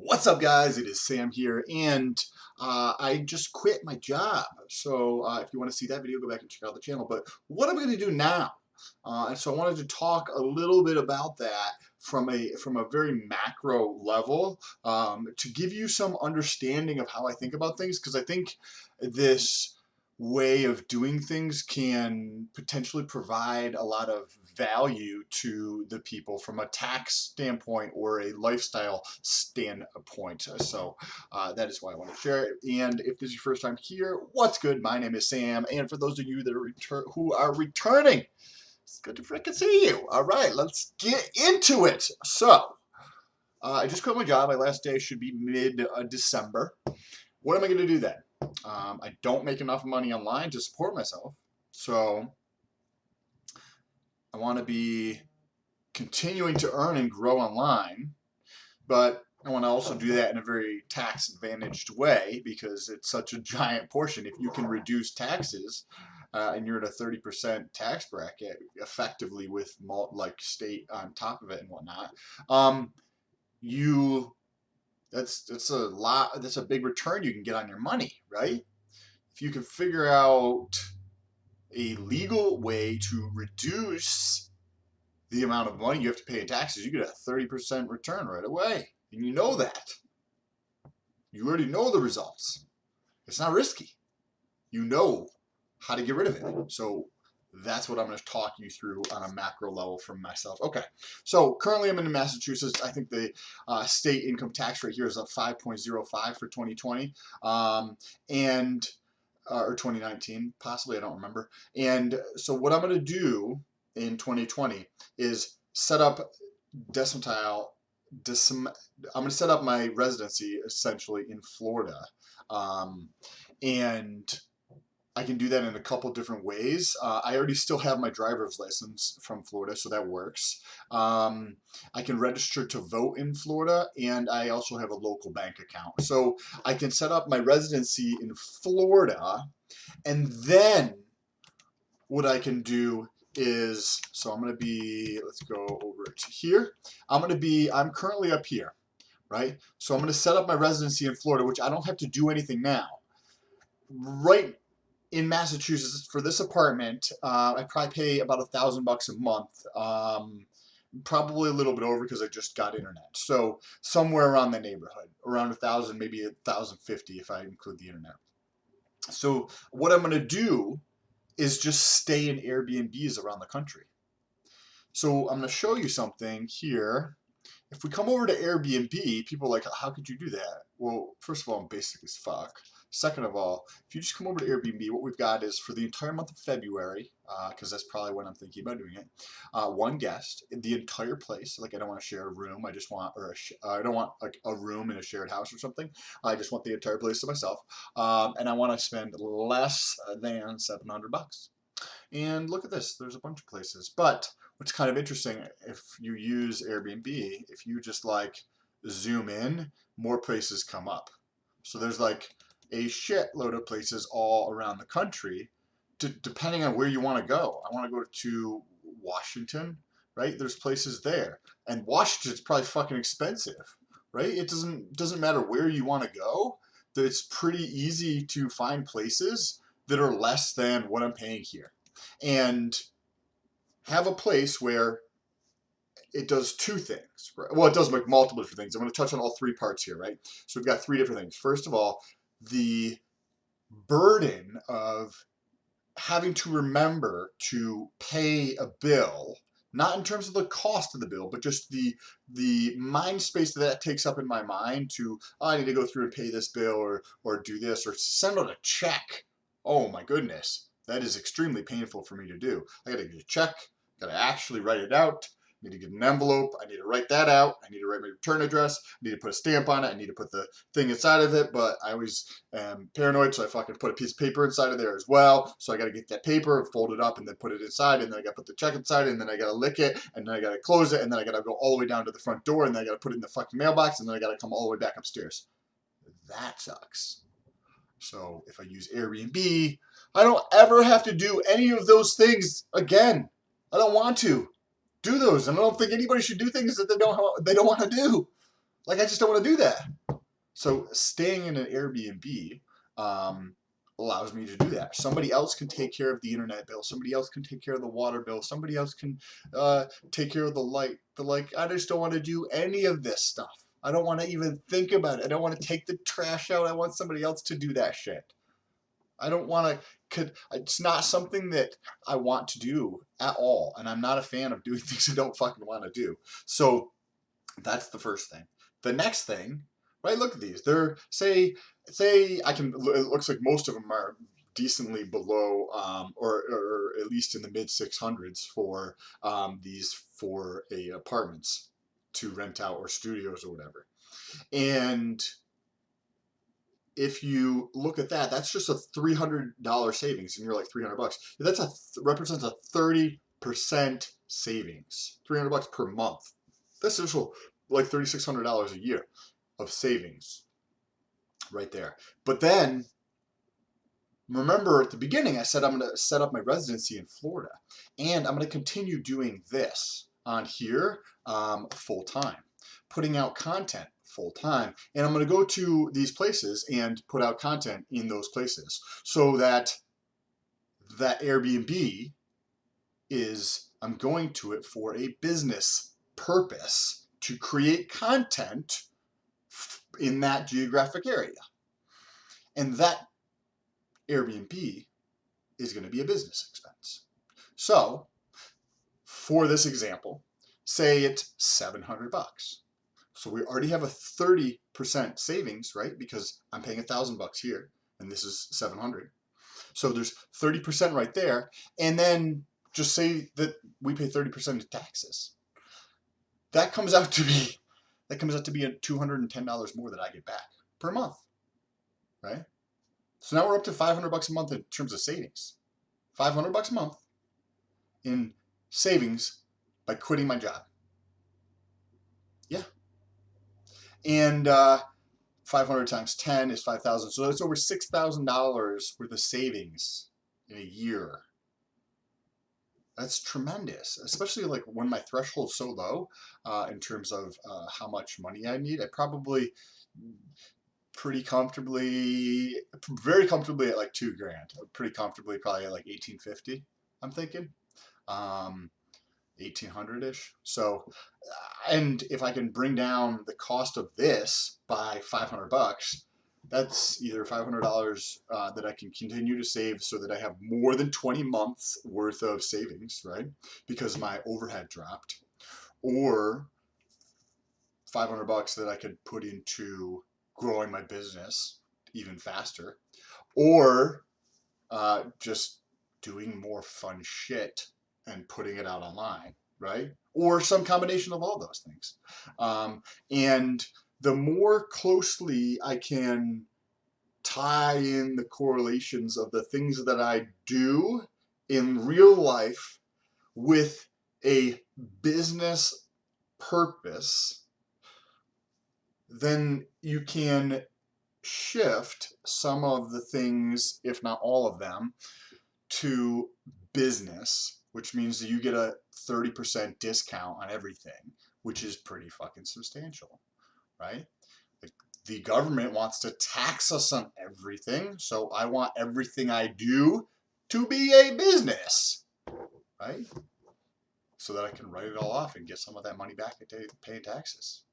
What's up, guys? It is Sam here, and I just quit my job. So if you want to see that video, go back and check out the channel. But what I'm going to do now, and so I wanted to talk a little bit about that from a very macro level, to give you some understanding of how I think about things, because I think this way of doing things can potentially provide a lot of value to the people from a tax standpoint or a lifestyle standpoint. So that is why I want to share it. And if this is your first time here, what's good? My name is Sam, and for those of you that are who are returning, it's good to frickin' see you. All right, let's get into it. So I just quit my job. My last day should be mid-December. What am I going to do then? I don't make enough money online to support myself, so I want to be continuing to earn and grow online, but I want to also do that in a very tax advantaged way because it's such a giant portion. If you can reduce taxes and you're at a 30% tax bracket effectively with like state on top of it and whatnot, you that's a lot. That's a big return you can get on your money, right? If you can figure out a legal way to reduce the amount of money you have to pay in taxes, you get a 30% return right away. And you know that. You already know the results. It's not risky. You know how to get rid of it. So that's what I'm going to talk you through on a macro level from myself. Okay, so currently I'm in Massachusetts. I think the state income tax rate here is at 5.05 for 2020. And or 2019, possibly, I don't remember. And so what I'm going to do in 2020 is set up I'm going to set up my residency essentially in Florida, and I can do that in a couple different ways. I already still have my driver's license from Florida, so that works. I can register to vote in Florida, and I also have a local bank account. So I can set up my residency in Florida, and then what I can do is, so I'm going to be, let's go over to here. I'm currently up here, right? So I'm going to set up my residency in Florida, which I don't have to do anything now. Right in Massachusetts for this apartment, I probably pay about $1,000 a month, probably a little bit over because I just got internet. So somewhere around the neighborhood, around 1,000, maybe 1,050 if I include the internet. So what I'm going to do is just stay in Airbnbs around the country. So I'm going to show you something here. If we come over to Airbnb, people are like, how could you do that? Well, first of all, I'm basic as fuck. Second of all, if you just come over to Airbnb, what we've got is for the entire month of February, because that's probably when I'm thinking about doing it, one guest, the entire place. Like I don't want to share a room. I just want, I don't want like a room in a shared house or something. I just want the entire place to myself, and I want to spend less than $700. And look at this, there's a bunch of places. But what's kind of interesting, if you use Airbnb, if you just like zoom in, more places come up. So there's like a shitload of places all around the country, depending on where you want to go. I want to go to Washington, right? There's places there. And Washington's probably fucking expensive, right? It doesn't matter where you want to go. It's pretty easy to find places that are less than what I'm paying here. And have a place where it does two things. Right? Well, it does like multiple different things. I'm going to touch on all three parts here, right? So we've got three different things. First of all, the burden of having to remember to pay a bill, not in terms of the cost of the bill, but just the mind space that takes up in my mind to, oh, I need to go through and pay this bill or do this or send out a check. Oh my goodness. That is extremely painful for me to do. I gotta get a check, gotta actually write it out, I need to get an envelope, I need to write that out, I need to write my return address, I need to put a stamp on it, I need to put the thing inside of it, but I always am paranoid, so I fucking put a piece of paper inside of there as well. So I gotta get that paper, fold it up, and then put it inside, and then I gotta put the check inside, and then I gotta lick it, and then I gotta close it, and then I gotta go all the way down to the front door, and then I gotta put it in the fucking mailbox, and then I gotta come all the way back upstairs. That sucks. So if I use Airbnb, I don't ever have to do any of those things again. I don't want to do those, and I don't think anybody should do things that they don't want to do. Like, I just don't want to do that. So staying in an Airbnb um, allows me to do that. Somebody else can take care of the internet bill. Somebody else can take care of the water bill. Somebody else can take care of the light. I just don't want to do any of this stuff. I don't want to even think about it. I don't want to take the trash out. I want somebody else to do that shit. I don't want to. It's not something that I want to do at all, and I'm not a fan of doing things I don't fucking want to do. So that's the first thing. The next thing, right? Look at these. They're say I can. It looks like most of them are decently below, or at least in the mid 600s for these for a apartments to rent out or studios or whatever. And if you look at that, that's just a $300 savings, and you're like $300. That's represents a 30% savings. $300 per month. That's just like $3,600 a year of savings, right there. But then, remember at the beginning, I said I'm going to set up my residency in Florida, and I'm going to continue doing this on here full time, putting out content full time, and I'm going to go to these places and put out content in those places, so that Airbnb is, I'm going to it for a business purpose to create content in that geographic area, and that Airbnb is going to be a business expense. So for this example, say it's $700. So we already have a 30% savings, right? Because I'm paying $1,000 here, and this is 700. So there's 30% right there. And then just say that we pay 30% of taxes. That comes out to be $210 more that I get back per month, right? So now we're up to $500 a month in terms of savings. $500 a month in savings by quitting my job. Yeah. And 500 times 10 is 5,000. So that's over $6,000 worth of savings in a year. That's tremendous, especially like when my threshold's so low in terms of how much money I need. I probably very comfortably at like $2,000. Pretty comfortably probably at like 1,850. I'm thinking, 1,800-ish. So, and if I can bring down the cost of this by $500, that's either $500 that I can continue to save so that I have more than 20 months worth of savings, right? Because my overhead dropped, or $500 that I could put into growing my business even faster, or just doing more fun shit and putting it out online, right? Or some combination of all those things. And the more closely I can tie in the correlations of the things that I do in real life with a business purpose, then you can shift some of the things, if not all of them, to business, which means that you get a 30% discount on everything, which is pretty fucking substantial, right? Like, the government wants to tax us on everything, so I want everything I do to be a business, right? So that I can write it all off and get some of that money back at paying taxes.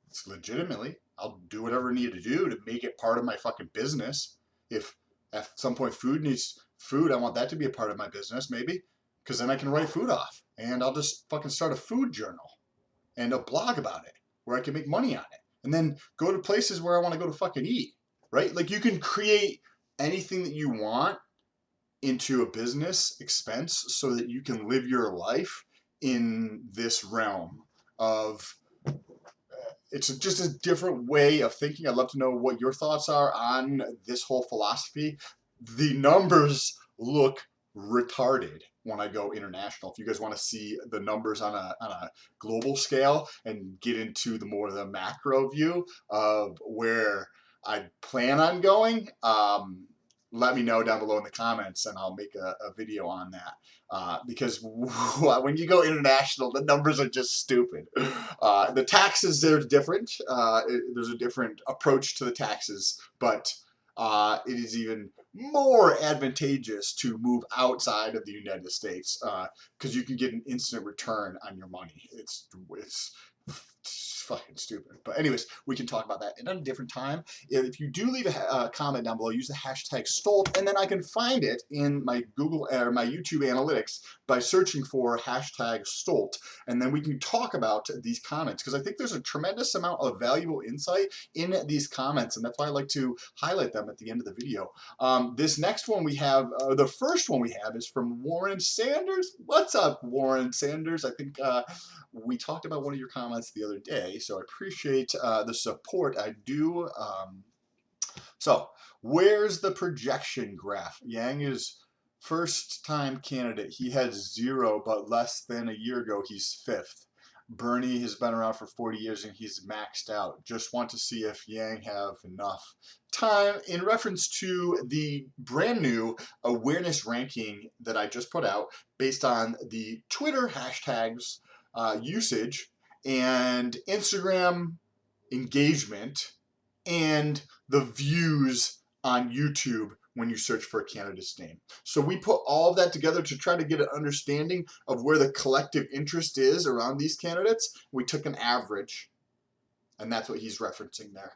It's legitimately, I'll do whatever I need to do to make it part of my fucking business. If at some point food needs food, I want that to be a part of my business, maybe, because then I can write food off, and I'll just fucking start a food journal and a blog about it where I can make money on it, and then go to places where I want to go to fucking eat, right? Like, you can create anything that you want into a business expense so that you can live your life in this realm of, it's just a different way of thinking. I'd love to know what your thoughts are on this whole philosophy. The numbers look retarded when I go international. If you guys want to see the numbers on a global scale and get into the macro view of where I plan on going, let me know down below in the comments, and I'll make a video on that. Because when you go international, the numbers are just stupid. The taxes, they're different. There's a different approach to the taxes, but it is even more advantageous to move outside of the United States, because you can get an instant return on your money. It's fucking stupid. But anyways, we can talk about that at a different time. If you do leave a comment down below, use the hashtag Stolt, and then I can find it in my Google or my YouTube analytics by searching for hashtag Stolt, and then we can talk about these comments, because I think there's a tremendous amount of valuable insight in these comments, and that's why I like to highlight them at the end of the video. This next one we have, the first one we have is from Warren Sanders. What's up, Warren Sanders? I think we talked about one of your comments the other day, so I appreciate the support. I do. So, where's the projection graph? Yang is first-time candidate. He had 0, but less than a year ago, he's 5th. Bernie has been around for 40 years and he's maxed out. Just want to see if Yang have enough time. In reference to the brand new awareness ranking that I just put out based on the Twitter hashtags usage and Instagram engagement and the views on YouTube when you search for a candidate's name. So we put all of that together to try to get an understanding of where the collective interest is around these candidates. We took an average, and that's what he's referencing there.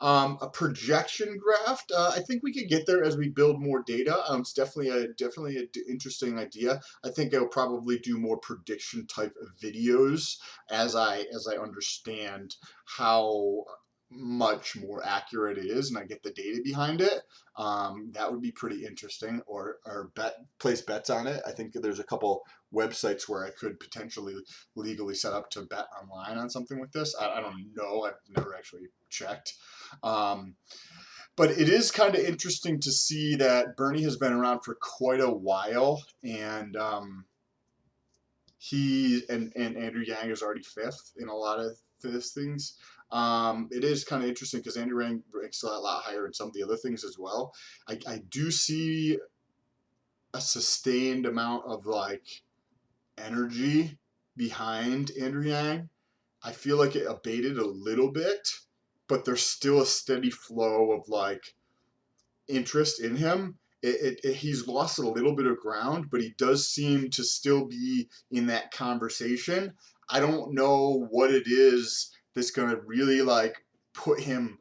A projection graph, I think we could get there as we build more data. It's definitely an interesting idea. I think I'll probably do more prediction type of videos as I understand how much more accurate it is and I get the data behind it. That would be pretty interesting, or place bets on it. I think there's a couple websites where I could potentially legally set up to bet online on something like this. I don't know. I've never actually checked. But it is kind of interesting to see that Bernie has been around for quite a while, and and Andrew Yang is already 5th in a lot of these things. It is kind of interesting because Andrew Yang ranks a lot higher in some of the other things as well. I do see a sustained amount of like energy behind Andrew Yang. I feel like it abated a little bit, but there's still a steady flow of like interest in him. He's lost a little bit of ground, but he does seem to still be in that conversation. I don't know what it is that's going to really like put him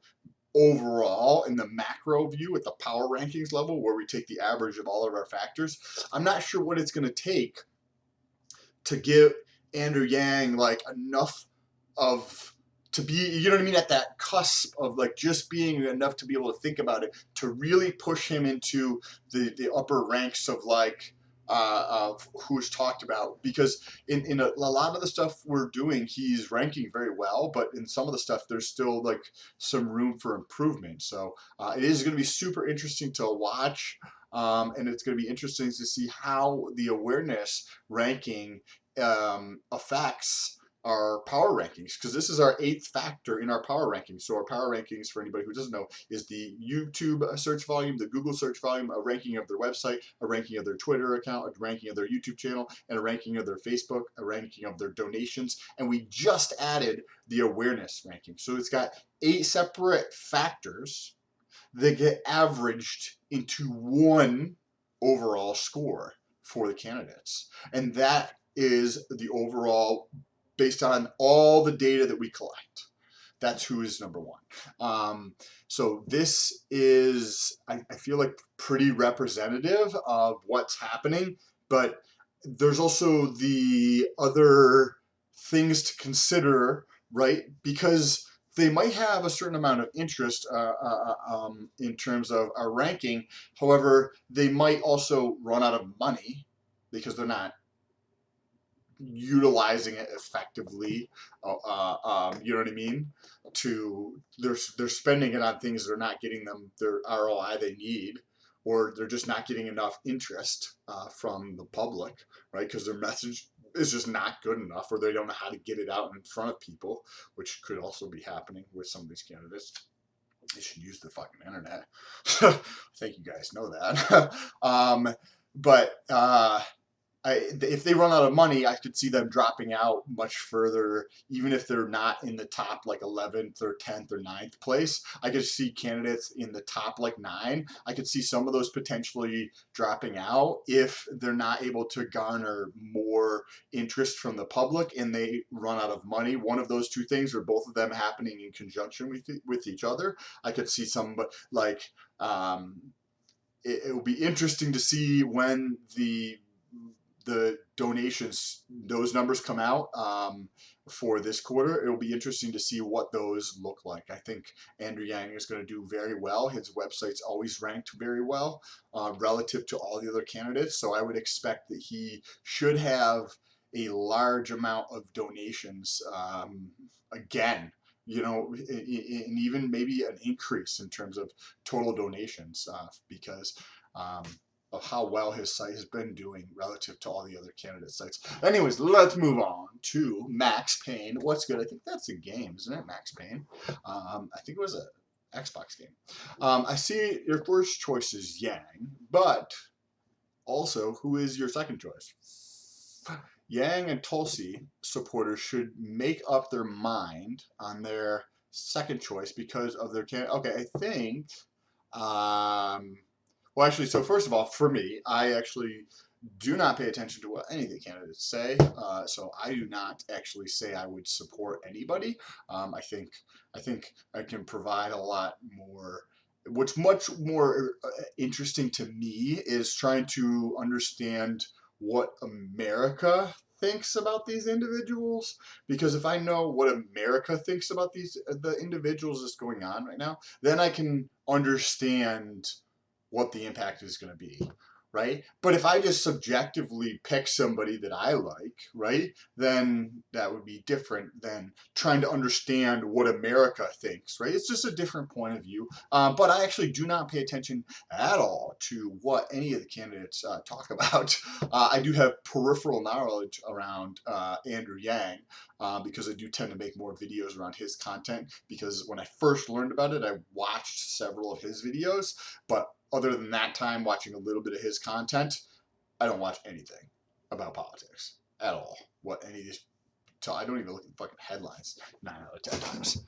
overall in the macro view at the power rankings level, where we take the average of all of our factors. I'm not sure what it's going to take to give Andrew Yang like enough of to be, you know what I mean, at that cusp of like just being enough to be able to think about it, to really push him into the upper ranks of like of who's talked about. Because in a lot of the stuff we're doing, he's ranking very well, but in some of the stuff there's still like some room for improvement. So it is going to be super interesting to watch, and it's going to be interesting to see how the awareness ranking affects our power rankings, because this is our 8th factor in our power rankings. So our power rankings, for anybody who doesn't know, is the YouTube search volume, the Google search volume, a ranking of their website, a ranking of their Twitter account, a ranking of their YouTube channel, and a ranking of their Facebook, a ranking of their donations. And we just added the awareness ranking. So it's got 8 separate factors that get averaged into one overall score for the candidates. And that is the overall, based on all the data that we collect. That's who is number 1. So this is, I feel like, pretty representative of what's happening, but there's also the other things to consider, right? Because they might have a certain amount of interest in terms of our ranking. However, they might also run out of money because they're not utilizing it effectively. You know what I mean? They're spending it on things that are not getting them their ROI they need, or they're just not getting enough interest from the public, right? Because their message is just not good enough, or they don't know how to get it out in front of people, which could also be happening with some of these candidates. They should use the fucking internet. I think you guys know that. But if they run out of money, I could see them dropping out much further, even if they're not in the top like 11th or 10th or ninth place. I could see candidates in the top like 9. I could see some of those potentially dropping out if they're not able to garner more interest from the public and they run out of money. One of those two things, or both of them happening in conjunction with each other. I could see some like it will be interesting to see when the donations, those numbers come out for this quarter. It'll be interesting to see what those look like. I think Andrew Yang is going to do very well. His website's always ranked very well relative to all the other candidates. So I would expect that he should have a large amount of donations again. And even maybe an increase in terms of total donations because of how well his site has been doing relative to all the other candidate sites. Anyways, let's move on to Max Payne. What's good? I think that's a game, isn't it? Max Payne. I think it was a Xbox game. I see your first choice is Yang, but also, who is your second choice? Yang and Tulsi supporters should make up their mind on their second choice because of their okay, I think well, actually, so first of all, for me, I actually do not pay attention to what any of the candidates say. So I do not actually say I would support anybody. I think I can provide a lot more. What's much more interesting to me is trying to understand what America thinks about these individuals. Because if I know what America thinks about the individuals that's going on right now, then I can understand what the impact is going to be, right? But if I just subjectively pick somebody that I like, right, then that would be different than trying to understand what America thinks, right? It's just a different point of view. But I actually do not pay attention at all to what any of the candidates talk about. I do have peripheral knowledge around Andrew Yang because I do tend to make more videos around his content because when I first learned about it, I watched several of his videos, but other than that time watching a little bit of his content, I don't watch anything about politics at all. What any of these, I don't even look at the fucking headlines 9 out of 10 times.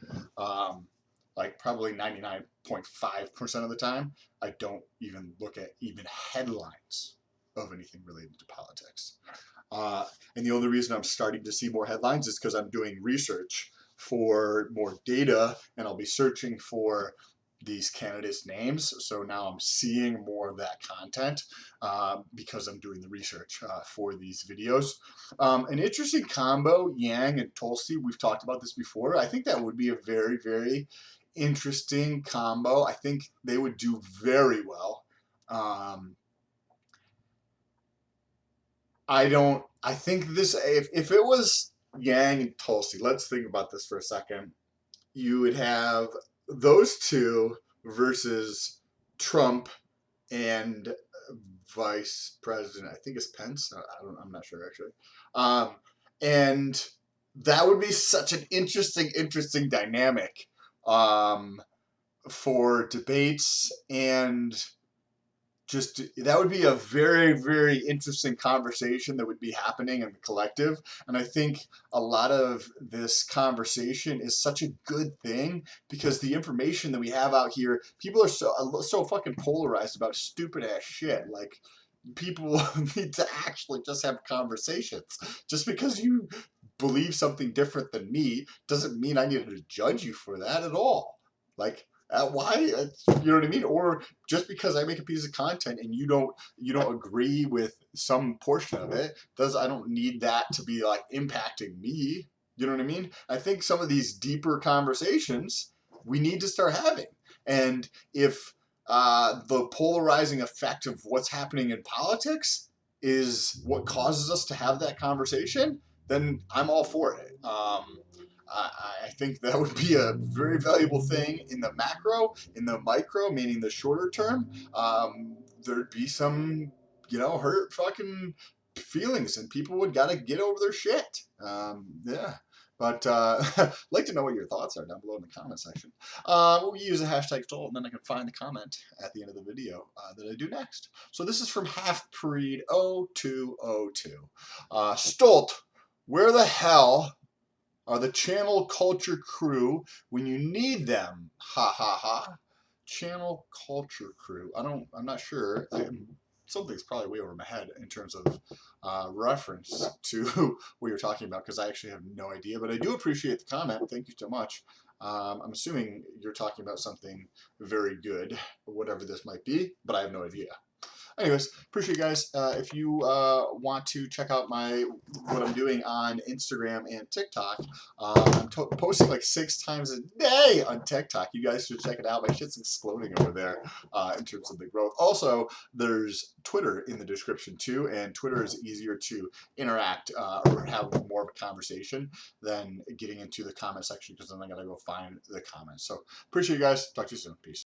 Like probably 99.5% of the time, I don't even look at even headlines of anything related to politics. And the only reason I'm starting to see more headlines is because I'm doing research for more data, and I'll be searching for these candidates' names. So now I'm seeing more of that content because I'm doing the research for these videos. An interesting combo, Yang and Tulsi. We've talked about this before. I think that would be a very, very interesting combo. I think they would do very well. I think this, if it was Yang and Tulsi, let's think about this for a second. You would have those two versus Trump and Vice President. I think it's Pence. I'm not sure actually. And that would be such an interesting dynamic for debates, and just that would be a very interesting conversation that would be happening in the collective. And I think a lot of this conversation is such a good thing because the information that we have out here, people are so fucking polarized about stupid ass shit. Like, people need to actually just have conversations. Just because you believe something different than me doesn't mean I need to judge you for that at all. Like, why? You know what I mean? Or just because I make a piece of content and you don't agree with some portion of it, I don't need that to be like impacting me. You know what I mean? I think some of these deeper conversations we need to start having. And if the polarizing effect of what's happening in politics is what causes us to have that conversation, then I'm all for it. I think that would be a very valuable thing in the macro. In the micro, meaning the shorter term, there'd be some, hurt fucking feelings, and people would gotta get over their shit. Yeah. But I'd like to know what your thoughts are down below in the comment section. We use the hashtag Stolt, and then I can find the comment at the end of the video that I do next. So this is from Halfbreed0202. Stolt, where the hell are the channel culture crew when you need them? Ha ha ha. Channel culture crew. I'm not sure. Something's probably way over my head in terms of reference to what you're talking about, because I actually have no idea. But I do appreciate the comment. Thank you so much. I'm assuming you're talking about something very good, whatever this might be, but I have no idea. Anyways, appreciate you guys. If you want to check out what I'm doing on Instagram and TikTok, I'm posting like 6 times a day on TikTok. You guys should check it out. My shit's exploding over there in terms of the growth. Also, there's Twitter in the description too, and Twitter is easier to interact or have more of a conversation than getting into the comment section, because then I gotta go find the comments. So appreciate you guys. Talk to you soon. Peace.